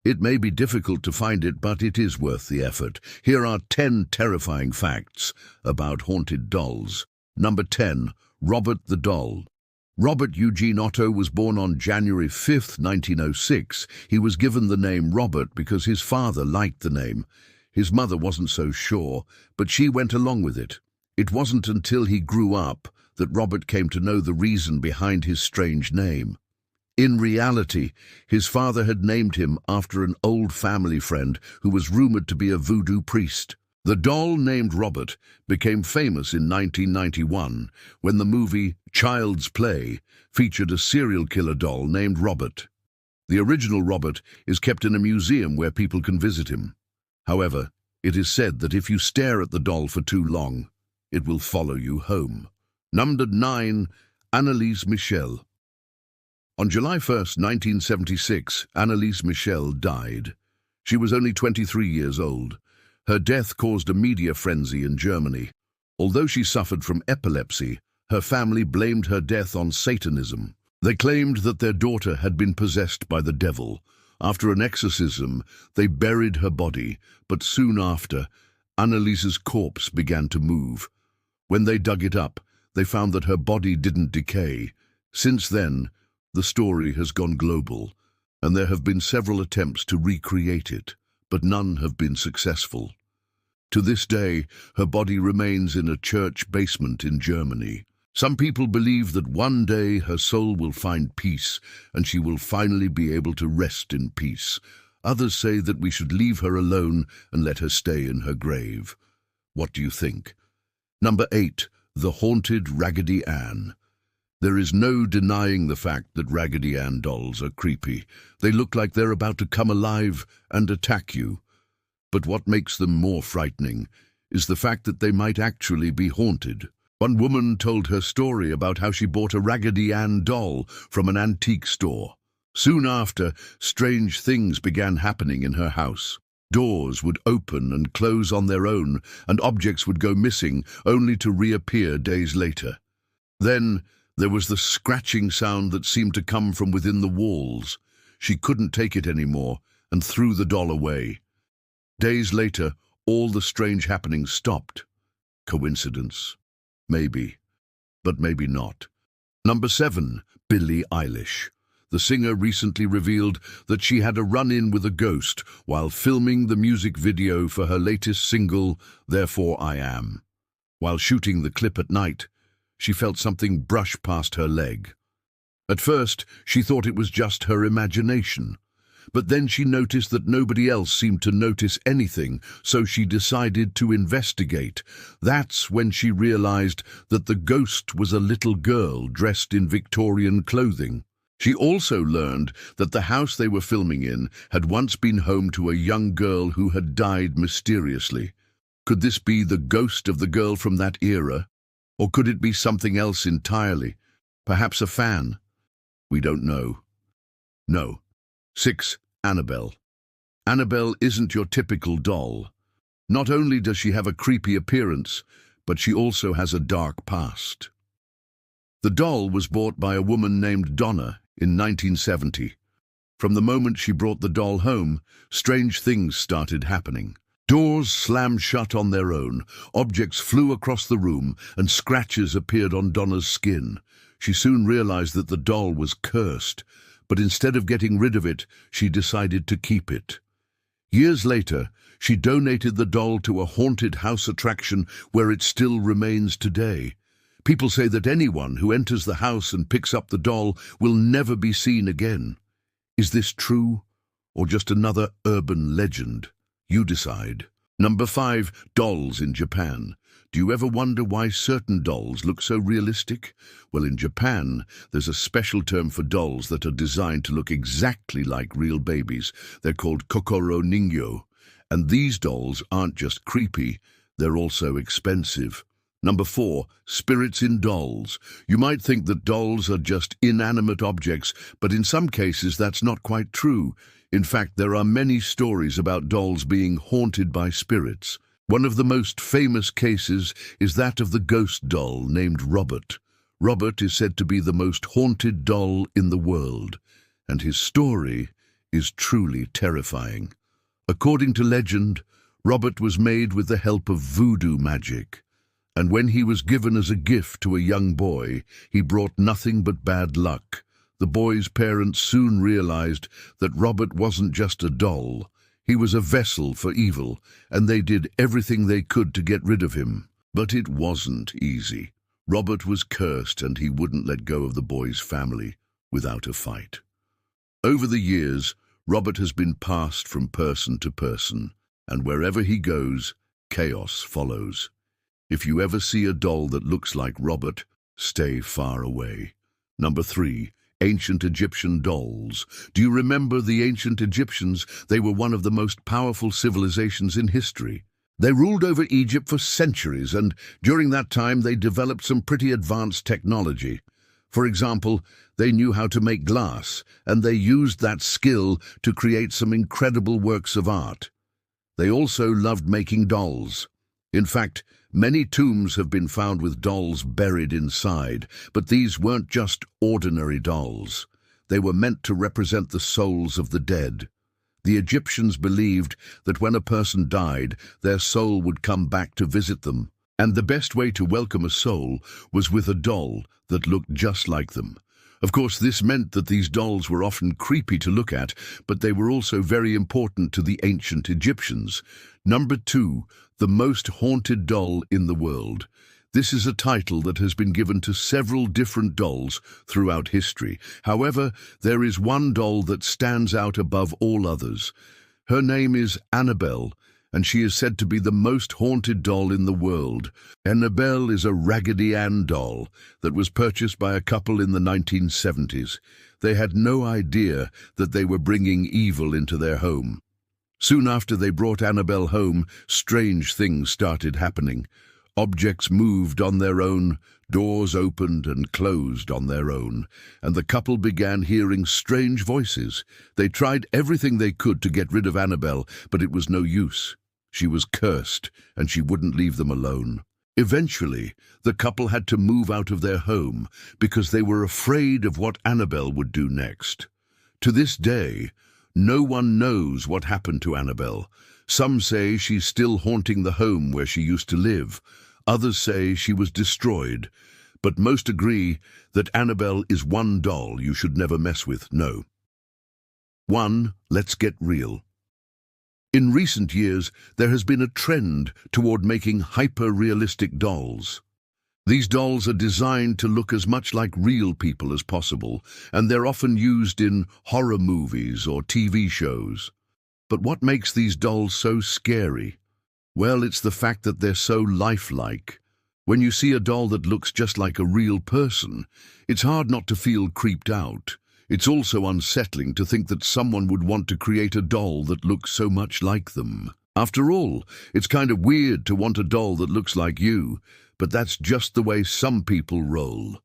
It may be difficult to find it, but it is worth the effort. Here are 10 terrifying facts about haunted dolls. Number 10. Robert the Doll. Robert Eugene Otto was born on January 5, 1906. He was given the name Robert because his father liked the name. His mother wasn't so sure, but she went along with it. It wasn't until he grew up that Robert came to know the reason behind his strange name. In reality, his father had named him after an old family friend who was rumored to be a voodoo priest. The doll named Robert became famous in 1991 when the movie Child's Play featured a serial killer doll named Robert. The original Robert is kept in a museum where people can visit him. However, it is said that if you stare at the doll for too long, it will follow you home. Number 9. Anneliese Michel. On July 1, 1976, Anneliese Michel died. She was only 23 years old. Her death caused a media frenzy in Germany. Although she suffered from epilepsy, her family blamed her death on Satanism. They claimed that their daughter had been possessed by the devil. After an exorcism, they buried her body, but soon after, Anneliese's corpse began to move. When they dug it up, they found that her body didn't decay. Since then, the story has gone global, and there have been several attempts to recreate it, but none have been successful. To this day, her body remains in a church basement in Germany. Some people believe that one day her soul will find peace, and she will finally be able to rest in peace. Others say that we should leave her alone and let her stay in her grave. What do you think? Number 8. The Haunted Raggedy Ann. There is no denying the fact that Raggedy Ann dolls are creepy. They look like they're about to come alive and attack you. But what makes them more frightening is the fact that they might actually be haunted. One woman told her story about how she bought a Raggedy Ann doll from an antique store. Soon after, strange things began happening in her house. Doors would open and close on their own, and objects would go missing, only to reappear days later. Then there was the scratching sound that seemed to come from within the walls. She couldn't take it anymore and threw the doll away. Days later, all the strange happenings stopped. Coincidence? Maybe, but maybe not. Number 7. Billie Eilish. The singer recently revealed that she had a run-in with a ghost while filming the music video for her latest single, Therefore I Am. While shooting the clip at night, she felt something brush past her leg. At first, she thought it was just her imagination, but then she noticed that nobody else seemed to notice anything, so she decided to investigate. That's when she realized that the ghost was a little girl dressed in Victorian clothing. She also learned that the house they were filming in had once been home to a young girl who had died mysteriously. Could this be the ghost of the girl from that era? Or could it be something else entirely? Perhaps a fan? We don't know. No. 6. Annabelle. Annabelle isn't your typical doll. Not only does she have a creepy appearance, but she also has a dark past. The doll was bought by a woman named Donna in 1970. From the moment she brought the doll home, strange things started happening. Doors slammed shut on their own, objects flew across the room, and scratches appeared on Donna's skin. She soon realized that the doll was cursed, but instead of getting rid of it, she decided to keep it. Years later, she donated the doll to a haunted house attraction where it still remains today. People say that anyone who enters the house and picks up the doll will never be seen again. Is this true, or just another urban legend? You decide. Number 5. Dolls in Japan. Do you ever wonder why certain dolls look so realistic? Well, in Japan, there's a special term for dolls that are designed to look exactly like real babies. They're called kokoro ningyo. And these dolls aren't just creepy, they're also expensive. Number 4. Spirits in dolls. You might think that dolls are just inanimate objects, but in some cases that's not quite true. In fact, there are many stories about dolls being haunted by spirits. One of the most famous cases is that of the ghost doll named Robert. Robert is said to be the most haunted doll in the world, and his story is truly terrifying. According to legend, Robert was made with the help of voodoo magic, and when he was given as a gift to a young boy, he brought nothing but bad luck. The boy's parents soon realized that Robert wasn't just a doll. He was a vessel for evil, and they did everything they could to get rid of him. But it wasn't easy. Robert was cursed, and he wouldn't let go of the boy's family without a fight. Over the years, Robert has been passed from person to person, and wherever he goes, chaos follows. If you ever see a doll that looks like Robert, stay far away. Number 3. Ancient Egyptian dolls. Do you remember the ancient Egyptians? They were one of the most powerful civilizations in history. They ruled over Egypt for centuries, and during that time they developed some pretty advanced technology. For example, they knew how to make glass, and they used that skill to create some incredible works of art. They also loved making dolls. In fact, many tombs have been found with dolls buried inside, but these weren't just ordinary dolls. They were meant to represent the souls of the dead. The Egyptians believed that when a person died, their soul would come back to visit them, and the best way to welcome a soul was with a doll that looked just like them. Of course, this meant that these dolls were often creepy to look at, but they were also very important to the ancient Egyptians. Number 2, the most haunted doll in the world. This is a title that has been given to several different dolls throughout history. However, there is one doll that stands out above all others. Her name is Annabelle, and she is said to be the most haunted doll in the world. Annabelle is a Raggedy Ann doll that was purchased by a couple in the 1970s. They had no idea that they were bringing evil into their home. Soon after they brought Annabelle home, strange things started happening. Objects moved on their own, doors opened and closed on their own, and the couple began hearing strange voices. They tried everything they could to get rid of Annabelle, but it was no use. She was cursed, and she wouldn't leave them alone. Eventually, the couple had to move out of their home because they were afraid of what Annabelle would do next. To this day, no one knows what happened to Annabelle. Some say she's still haunting the home where she used to live. Others say she was destroyed. But most agree that Annabelle is one doll you should never mess with. No. 1. Let's get real. In recent years, there has been a trend toward making hyper-realistic dolls. These dolls are designed to look as much like real people as possible, and they're often used in horror movies or TV shows. But what makes these dolls so scary? Well, it's the fact that they're so lifelike. When you see a doll that looks just like a real person, it's hard not to feel creeped out. It's also unsettling to think that someone would want to create a doll that looks so much like them. After all, it's kind of weird to want a doll that looks like you, but that's just the way some people roll.